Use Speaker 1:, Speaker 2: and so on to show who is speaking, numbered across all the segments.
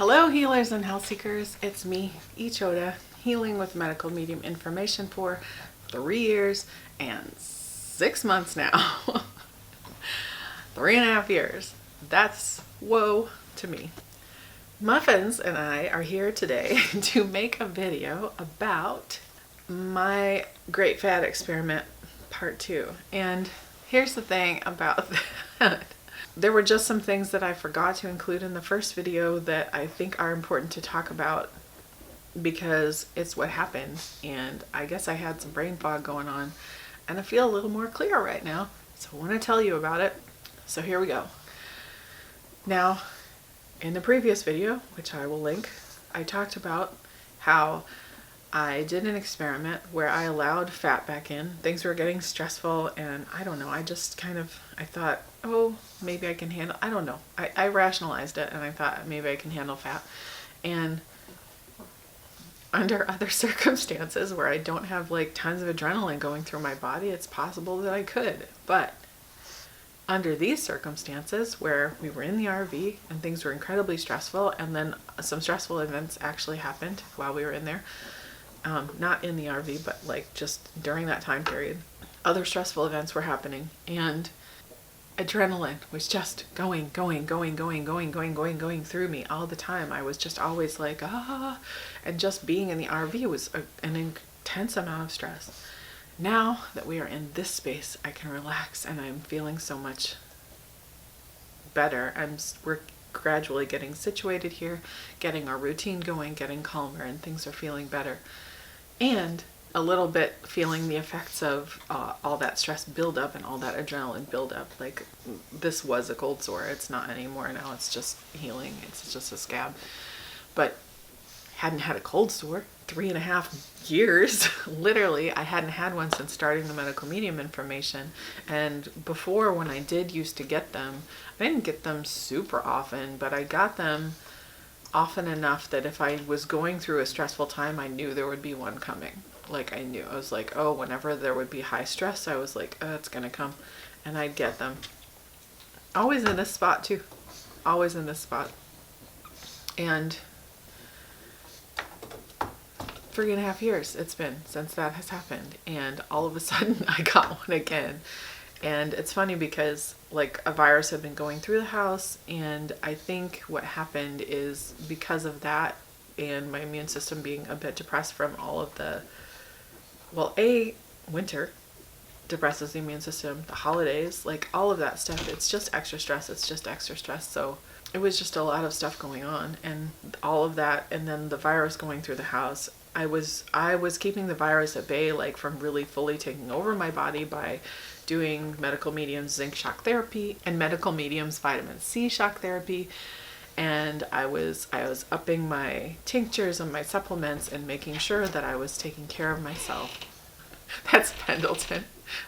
Speaker 1: Hello healers and health seekers, it's me, Ichoda, healing with medical medium information for 3 years and 6 months now. 3.5 years. That's whoa to me. Muffins and I are here today to make a video about my Great Fat Experiment Part 2. And here's the thing about that. There were just some things that I forgot to include in the first video that I think are important to talk about because it's what happened, and I guess I had some brain fog going on and I feel a little more clear right now, so I want to tell you about it. So here we go. Now, in the previous video, which I will link, I talked about how I did an experiment where I allowed fat back in. Things were getting stressful and I don't know, I thought, oh, maybe I can handle, I don't know. I rationalized it and I thought maybe I can handle fat. And under other circumstances where I don't have like tons of adrenaline going through my body, it's possible that I could. But under these circumstances where we were in the RV and things were incredibly stressful, and then some stressful events actually happened while we were in there, not in the RV, but like just during that time period, other stressful events were happening and adrenaline was just going through me all the time. I was just always like, and just being in the RV was an intense amount of stress. Now that we are in this space, I can relax and I'm feeling so much better. We're gradually getting situated here, getting our routine going, getting calmer, and things are feeling better. And a little bit feeling the effects of all that stress buildup and all that adrenaline buildup. Like, this was a cold sore. It's not anymore now. It's just healing. It's just a scab. But hadn't had a cold sore 3.5 years. Literally, I hadn't had one since starting the medical medium information. And before, when I did used to get them, I didn't get them super often, but I got them often enough that if I was going through a stressful time, I knew there would be one coming. Like, I knew. I was like, oh, whenever there would be high stress, I was like, oh, it's gonna come. And I'd get them. Always in this spot too. Always in this spot. And 3.5 years it's been since that has happened, and all of a sudden I got one again. And it's funny because like a virus had been going through the house, and I think what happened is because of that and my immune system being a bit depressed from all of the, well, winter depresses the immune system, the holidays, like all of that stuff, it's just extra stress. So it was just a lot of stuff going on, and all of that, and then the virus going through the house. I was keeping the virus at bay, like from really fully taking over my body by doing medical mediums zinc shock therapy and medical mediums vitamin C shock therapy. And I was upping my tinctures and my supplements and making sure that I was taking care of myself. That's Pendleton.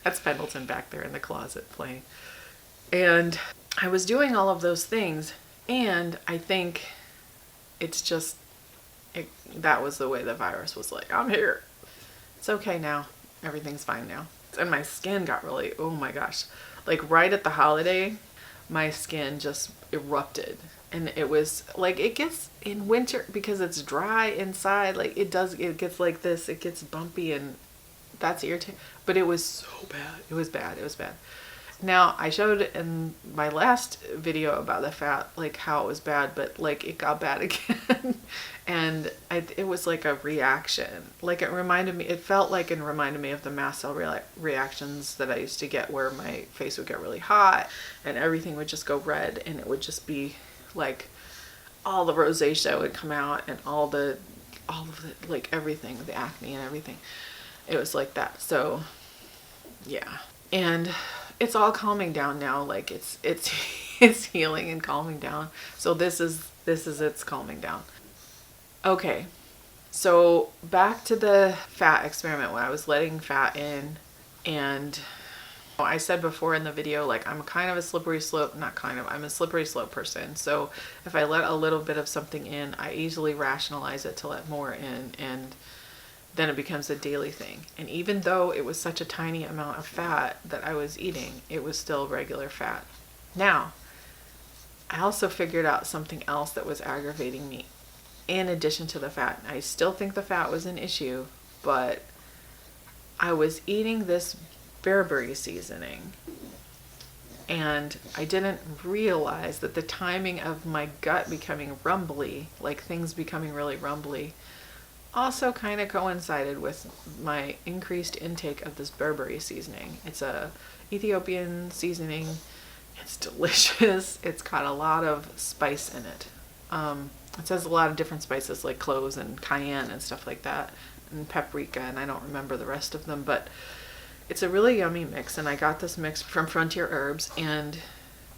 Speaker 1: That's Pendleton back there in the closet playing. And I was doing all of those things, and I think it's just, that was the way the virus was like, I'm here. It's okay now. Everything's fine now. And my skin got really, oh my gosh. Like right at the holiday, my skin just erupted. And it was like, it gets in winter because it's dry inside. Like it gets like this, it gets bumpy, and that's irritating. But it was so bad. It was bad. Now, I showed in my last video about the fat, like how it was bad, but like it got bad again. And it was like a reaction. Like it felt like it reminded me of the mast cell reactions that I used to get, where my face would get really hot and everything would just go red, and it would just be like all the rosacea would come out, and all of the, like everything, the acne and everything. It was like that. So yeah. And it's all calming down now. Like it's healing and calming down. So this is its calming down. Okay. So back to the fat experiment when I was letting fat in, and I said before in the video, like I'm kind of a slippery slope, I'm a slippery slope person. So if I let a little bit of something in, I easily rationalize it to let more in, and then it becomes a daily thing. And even though it was such a tiny amount of fat that I was eating, it was still regular fat. Now, I also figured out something else that was aggravating me in addition to the fat. I still think the fat was an issue, but I was eating this bearberry seasoning and I didn't realize that the timing of my gut becoming rumbly, like things becoming really rumbly, also kind of coincided with my increased intake of this bearberry seasoning. It's a Ethiopian seasoning. It's delicious. It's got a lot of spice in it. It says a lot of different spices like cloves and cayenne and stuff like that, and paprika, and I don't remember the rest of them, but it's a really yummy mix. And I got this mix from Frontier Herbs, and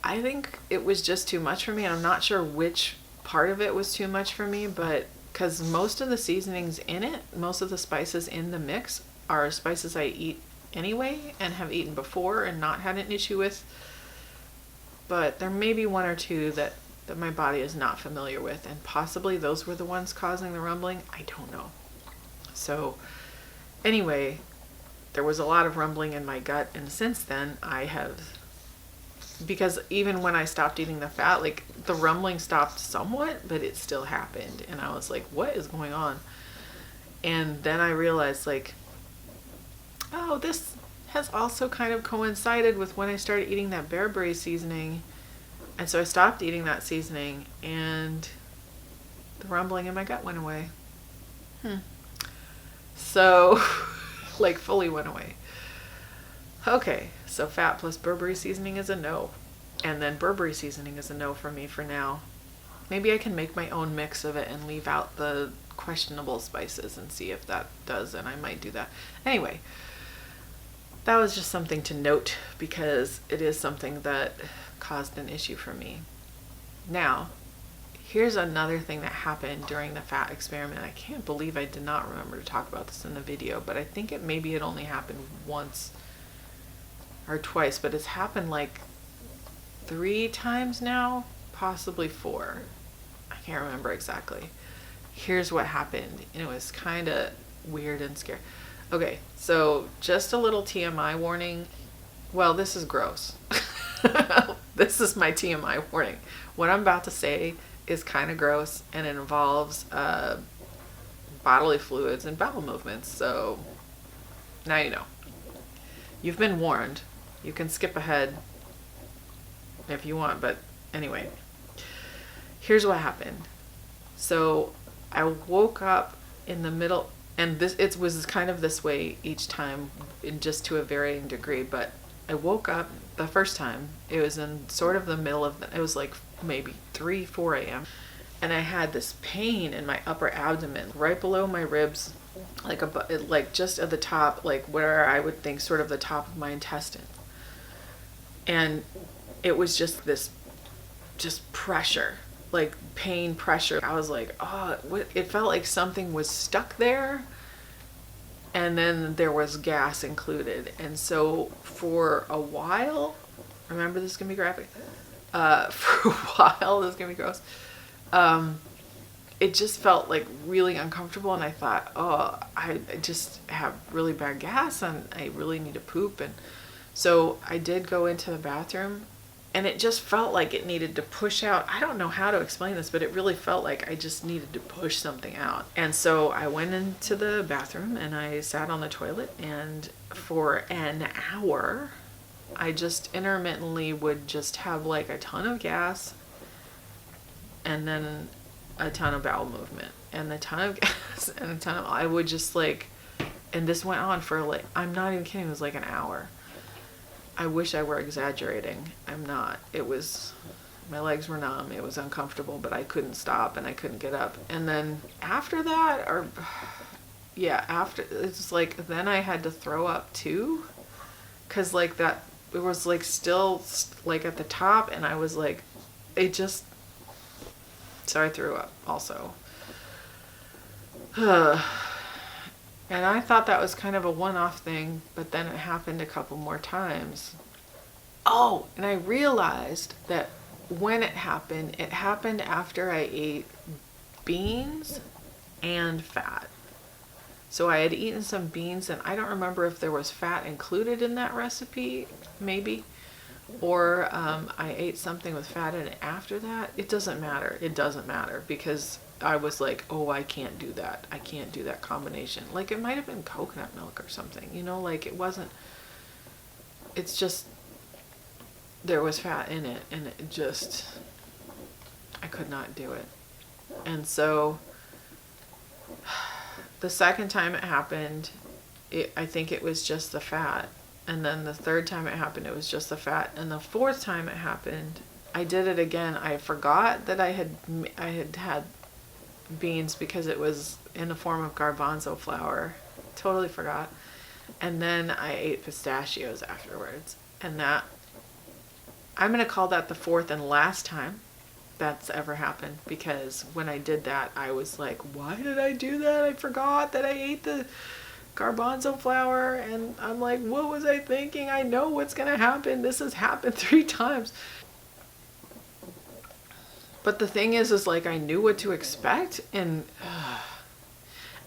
Speaker 1: I think it was just too much for me. And I'm not sure which part of it was too much for me, but because most of the seasonings in it, most of the spices in the mix are spices I eat anyway and have eaten before and not had an issue with. But there may be one or two that my body is not familiar with, and possibly those were the ones causing the rumbling. I don't know. So anyway, there was a lot of rumbling in my gut, and since then I have, because even when I stopped eating the fat, like the rumbling stopped somewhat, but it still happened, and I was like, what is going on? And then I realized, like, oh, this has also kind of coincided with when I started eating that bearberry seasoning. And so I stopped eating that seasoning and the rumbling in my gut went away. So, like, fully went away. Okay, so fat plus bearberry seasoning is a no. And then bearberry seasoning is a no for me for now. Maybe I can make my own mix of it and leave out the questionable spices and see if that does, and I might do that. Anyway, that was just something to note because it is something that caused an issue for me. Now, here's another thing that happened during the fat experiment. I can't believe I did not remember to talk about this in the video, but I think it only happened once or twice, but it's happened like 3 times now, possibly 4. I can't remember exactly. Here's what happened, and it was kind of weird and scary. Okay, so just a little TMI warning. Well, this is gross. This is my TMI warning. What I'm about to say is kind of gross, and it involves bodily fluids and bowel movements. So now you know. You've been warned. You can skip ahead if you want, but anyway. Here's what happened. So I woke up in the middle, and it was kind of this way each time, in just to a varying degree, but I woke up the first time, it was in sort of the middle of it was like maybe 4 a.m. and I had this pain in my upper abdomen, right below my ribs, like just at the top, like where I would think sort of the top of my intestine. And it was just pressure, like pain pressure. I was like, oh, it felt like something was stuck there. And then there was gas included. And so for a while, remember this is going to be graphic, for a while, this is going to be gross, it just felt like really uncomfortable. And I thought, oh, I just have really bad gas and I really need to poop. And so I did go into the bathroom, and it just felt like it needed to push out. I don't know how to explain this, but it really felt like I just needed to push something out. And so I went into the bathroom and I sat on the toilet, and for an hour, I just intermittently would just have like a ton of gas and then a ton of bowel movement and a ton of gas and a ton of, I would just like, and this went on for like, I'm not even kidding, it was like an hour. I wish I were exaggerating. I'm not. It was, my legs were numb. It was uncomfortable, but I couldn't stop and I couldn't get up. And then after that, it's like, then I had to throw up too. Cause like that, it was like still like at the top, and I was like, so I threw up also. And I thought that was kind of a one-off thing, but then it happened a couple more times. Oh, and I realized that when it happened after I ate beans and fat. So I had eaten some beans, and I don't remember if there was fat included in that recipe, maybe. or I ate something with fat in it after that, it doesn't matter. It doesn't matter because I was like, oh, I can't do that. I can't do that combination. Like it might have been coconut milk or something, you know, like it wasn't, it's just, there was fat in it and it just, I could not do it. And so the second time it happened, I think it was just the fat. And then the third time it happened, it was just the fat. And the fourth time it happened, I did it again. I forgot that I had beans because it was in the form of garbanzo flour. Totally forgot. And then I ate pistachios afterwards. And that, I'm going to call that the fourth and last time that's ever happened, because when I did that, I was like, why did I do that? I forgot that I ate the garbanzo flour, and I'm like, what was I thinking? I know what's gonna happen. This has happened 3 times. But the thing is like I knew what to expect, and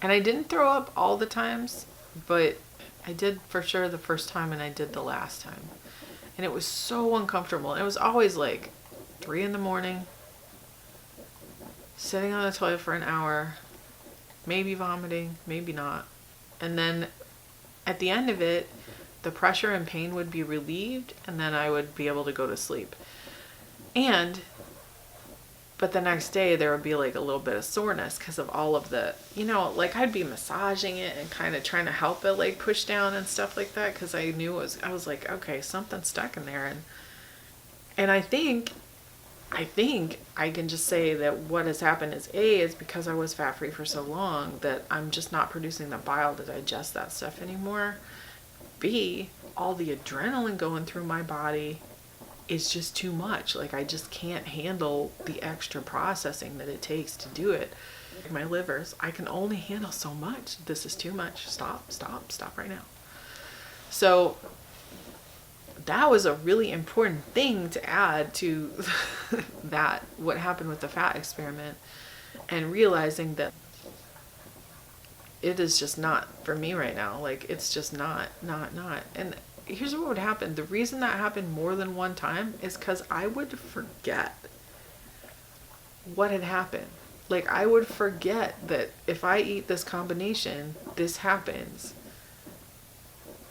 Speaker 1: I didn't throw up all the times, but I did for sure the first time, and I did the last time. And it was so uncomfortable. It was always like 3 a.m, sitting on the toilet for an hour, maybe vomiting, maybe not. And then at the end of it, the pressure and pain would be relieved, and then I would be able to go to sleep. But the next day there would be like a little bit of soreness because of all of the, you know, like I'd be massaging it and kind of trying to help it like push down and stuff like that, because I knew I was like, okay, something's stuck in there. And I think I can just say that what has happened is because I was fat free for so long that I'm just not producing the bile to digest that stuff anymore. B, all the adrenaline going through my body is just too much. Like I just can't handle the extra processing that it takes to do it. My livers, I can only handle so much. This is too much. Stop right now. So that was a really important thing to add to that, what happened with the fat experiment, and realizing that it is just not for me right now. Like it's just not. And here's what would happen. The reason that happened more than one time is because I would forget what had happened. Like I would forget that if I eat this combination, this happens.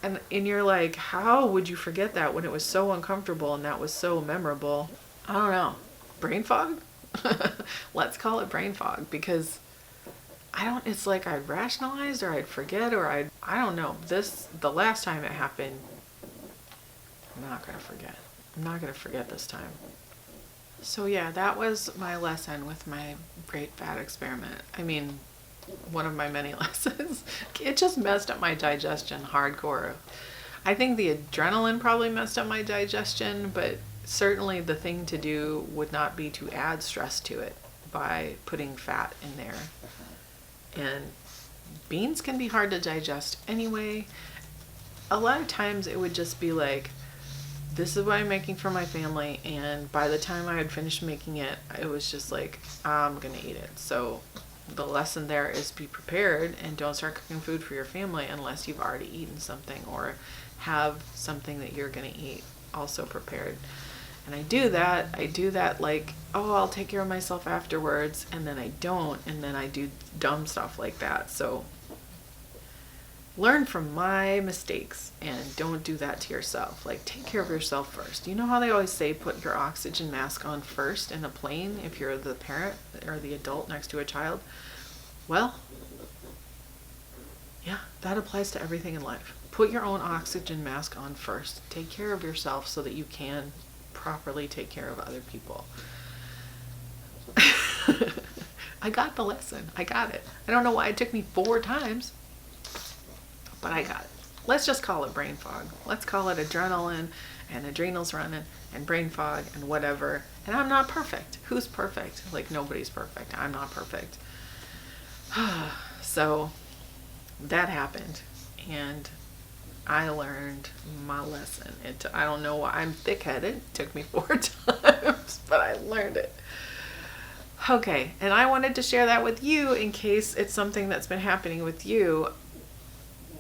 Speaker 1: And you're like, how would you forget that when it was so uncomfortable and that was so memorable? I don't know. Brain fog? Let's call it brain fog, because it's like I'd rationalize or I'd forget or I don't know. The last time it happened, I'm not going to forget. I'm not going to forget this time. So yeah, that was my lesson with my great fat experiment. I mean, one of my many lessons. It just messed up my digestion hardcore. I think the adrenaline probably messed up my digestion, but certainly the thing to do would not be to add stress to it by putting fat in there. And beans can be hard to digest anyway. A lot of times it would just be like, this is what I'm making for my family, and by the time I had finished making it, it was just like, I'm gonna eat it. So the lesson there is be prepared and don't start cooking food for your family unless you've already eaten something or have something that you're going to eat also prepared. And I do that like, oh, I'll take care of myself afterwards, and then I don't, and then I do dumb stuff like that. So learn from my mistakes and don't do that to yourself. Like, take care of yourself first. You know how they always say put your oxygen mask on first in a plane if you're the parent or the adult next to a child? Well, yeah, that applies to everything in life. Put your own oxygen mask on first. Take care of yourself so that you can properly take care of other people. I got the lesson. I got it. I don't know why it took me 4 times, but I got it. Let's just call it brain fog. Let's call it adrenaline and adrenals running and brain fog and whatever. And I'm not perfect. Who's perfect? Like, nobody's perfect. I'm not perfect. So that happened, and I learned my lesson. I don't know why I'm thick-headed. It took me 4 times, but I learned it. Okay, and I wanted to share that with you in case it's something that's been happening with you.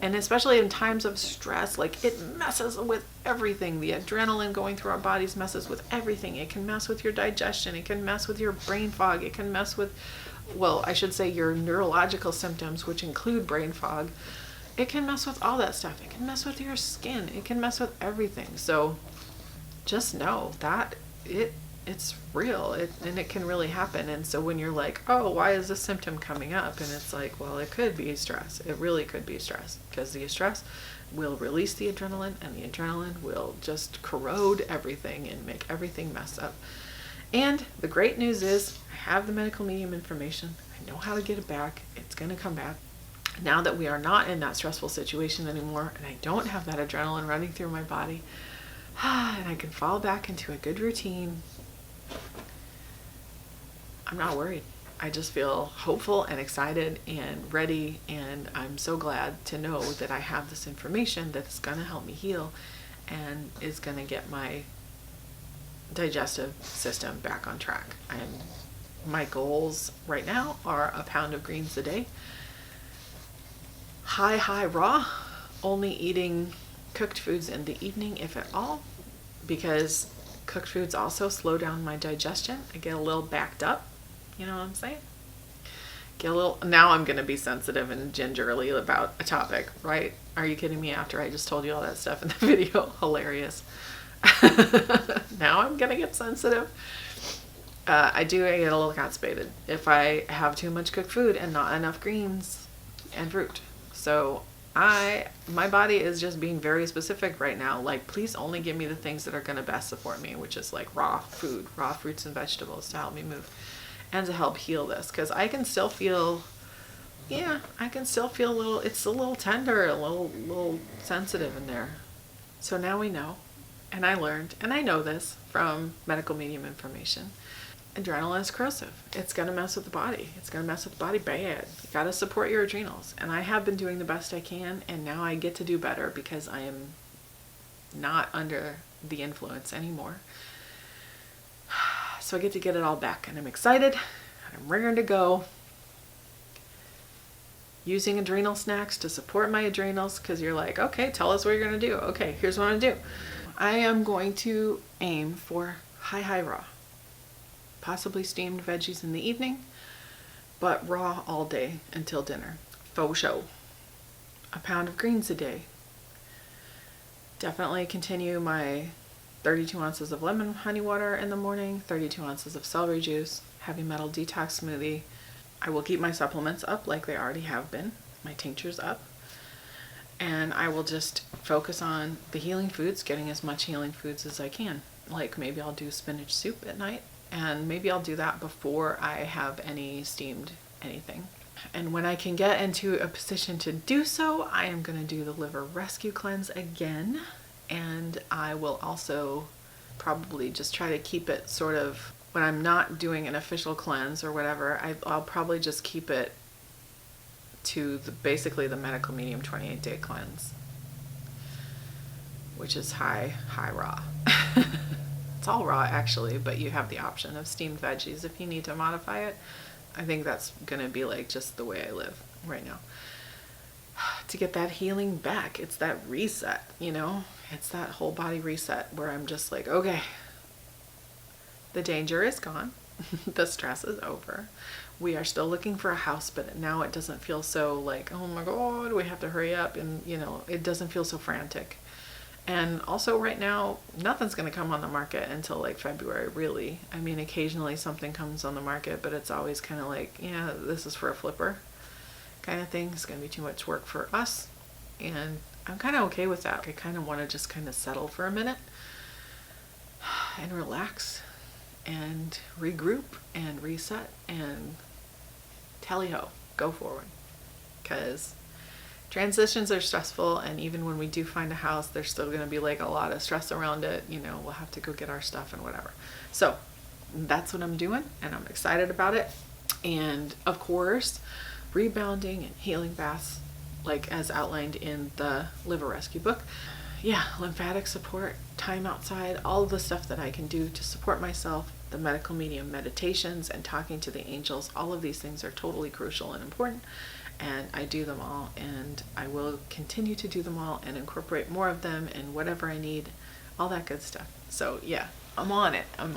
Speaker 1: And especially in times of stress, like it messes with everything. The adrenaline going through our bodies messes with everything. It can mess with your digestion. It can mess with your brain fog. It can mess with, well, I should say your neurological symptoms, which include brain fog. It can mess with all that stuff. It can mess with your skin. It can mess with everything. So just know that it's real, and it can really happen. And so when you're like, oh, why is this symptom coming up? And it's like, well, it could be stress. It really could be stress, because the stress will release the adrenaline, and the adrenaline will just corrode everything and make everything mess up. And the great news is I have the medical medium information. I know how to get it back. It's going to come back. Now that we are not in that stressful situation anymore, and I don't have that adrenaline running through my body, and I can fall back into a good routine, I'm not worried. I just feel hopeful and excited and ready, and I'm so glad to know that I have this information that's going to help me heal and is going to get my digestive system back on track. And my goals right now are a pound of greens a day, high raw, only eating cooked foods in the evening, if at all, because cooked foods also slow down my digestion. I get a little backed up, you know what I'm saying? Now I'm going to be sensitive and gingerly about a topic, right? Are you kidding me? After I just told you all that stuff in the video. Hilarious. Now I'm going to get sensitive. I get a little constipated if I have too much cooked food and not enough greens and fruit. So my body is just being very specific right now. Like, please only give me the things that are going to best support me, which is like raw food, raw fruits and vegetables to help me move and to help heal this. Because I can still feel, a little, it's a little tender, a little sensitive in there. So now we know, and I learned, and I know this from medical medium information. Adrenaline is corrosive. It's going to mess with the body. It's going to mess with the body bad. You got to support your adrenals. And I have been doing the best I can, and now I get to do better because I am not under the influence anymore. So I get to get it all back, and I'm excited. I'm raring to go. Using adrenal snacks to support my adrenals, because you're like, okay, tell us what you're going to do. Okay, here's what I'm going to do. I am going to aim for high raw. Possibly steamed veggies in the evening, but raw all day until dinner. Faux show. A pound of greens a day. Definitely continue my 32 ounces of lemon honey water in the morning, 32 ounces of celery juice, heavy metal detox smoothie. I will keep my supplements up like they already have been, my tinctures up. And I will just focus on the healing foods, getting as much healing foods as I can. Like maybe I'll do spinach soup at night. And maybe I'll do that before I have any steamed anything. And when I can get into a position to do so, I am going to do the liver rescue cleanse again. And I will also probably just try to keep it sort of, when I'm not doing an official cleanse or whatever, I'll probably just keep it to basically the medical medium 28-day cleanse, which is high raw. It's all raw actually, but you have the option of steamed veggies if you need to modify it. I think that's gonna be like just the way I live right now. To get that healing back, it's that reset, it's that whole body reset where I'm just like, okay, the danger is gone. The stress is over. We are still looking for a house, but now it doesn't feel so like, oh my God, we have to hurry up. And it doesn't feel so frantic. And also right now, nothing's going to come on the market until like February, really. I mean, occasionally something comes on the market, but it's always kind of like, this is for a flipper kind of thing. It's going to be too much work for us. And I'm kind of okay with that. I kind of want to just kind of settle for a minute and relax and regroup and reset and tally-ho, go forward. Because transitions are stressful, and even when we do find a house, there's still going to be like a lot of stress around it. We'll have to go get our stuff and whatever. So that's what I'm doing, and I'm excited about it. And of course, rebounding and healing baths, like as outlined in the Liver Rescue book. Lymphatic support, time outside, all of the stuff that I can do to support myself, the medical medium meditations and talking to the angels, all of these things are totally crucial and important. and I do them all, and I will continue to do them all and incorporate more of them and whatever I need, all that good stuff. So yeah, I'm on it. I'm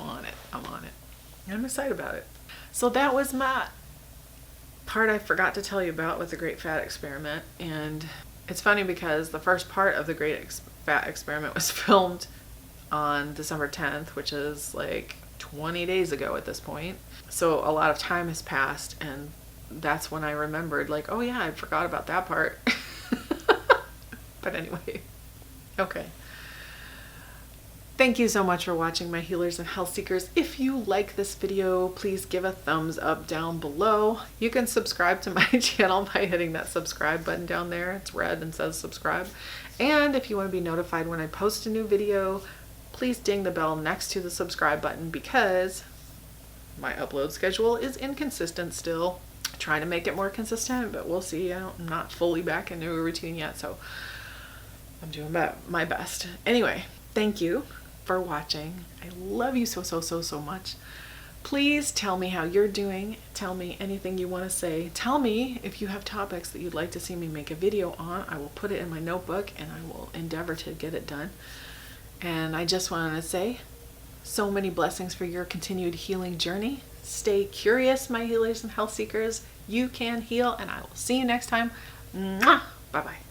Speaker 1: excited about it. So that was my part I forgot to tell you about with the Great Fat Experiment. And it's funny because the first part of the Great Fat Experiment was filmed on December 10th, which is like 20 days ago at this point. So a lot of time has passed, and that's when I remembered, like, oh yeah, I forgot about that part. But anyway, okay. Thank you so much for watching, my healers and health seekers. If you like this video, please give a thumbs up down below. You can subscribe to my channel by hitting that subscribe button down there. It's red and says subscribe. And if you want to be notified when I post a new video, please ding the bell next to the subscribe button, because my upload schedule is inconsistent still. I'm trying to make it more consistent, but we'll see. I'm not fully back into a routine yet, so I'm doing my best. Anyway, thank you for watching. I love you so much. Please tell me how you're doing. Tell me anything you want to say. Tell me if you have topics that you'd like to see me make a video on. I will put it in my notebook and I will endeavor to get it done. And I just wanted to say so many blessings for your continued healing journey. Stay curious, my healers and health seekers. You can heal, and I will see you next time. Mwah! Bye-bye.